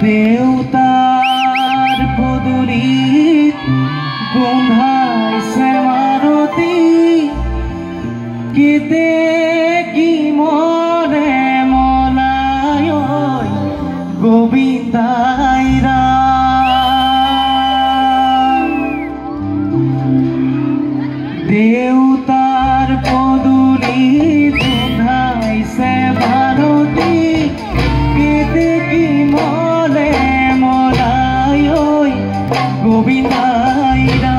দেউতাৰ পদুলিত গোন্ধাইছে মাৰতি কেতে কি মৰে মলায় গোবিন্দাইৰা দেউতাৰ পদুলিত গোন্ধাইছে মাৰতি কেতে কি মৰে মলায় গোবিন্দাইৰা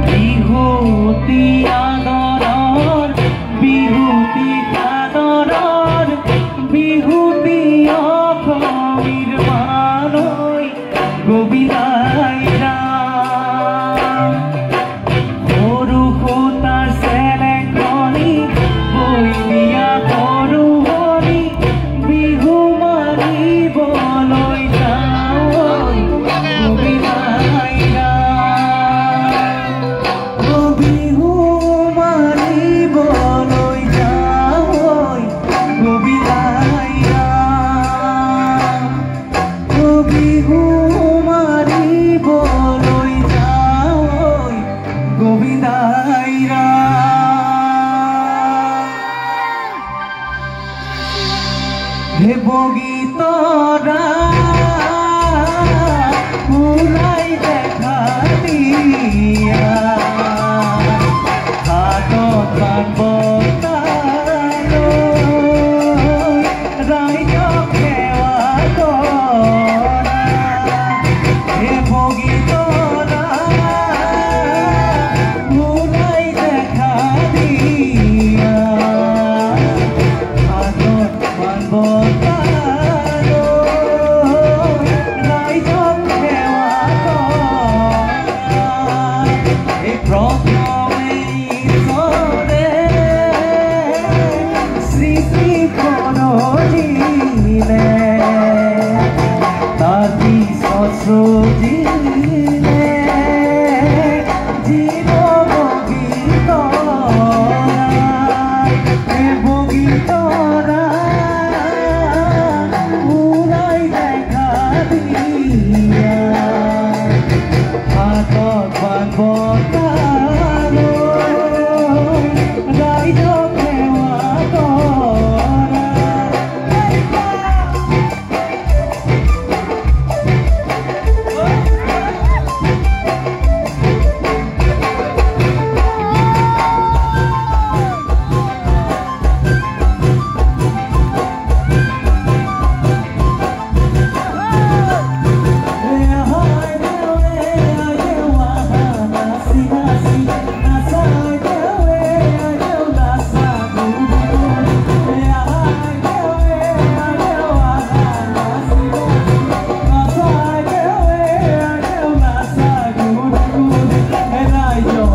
বিহুতি আদৰৰ বিহুতি আদৰৰ বিহুতি অসমীৰ মানৈ গোবিন্দাইৰা সৰু সূতা চেলেঙনি বৈ দিয়া সৰু হৰি বিহু মাৰিবলৈ যাওঁ গোবিন্দাইৰা বিহু মাৰিবলৈ যাওঁ গোবিন্দাইৰা বিহু মাৰিবলৈ যাওঁ গোবিন্দাইৰা হে বগীতৰা উৰাই দেখা দিয়া হাতত বান্ধ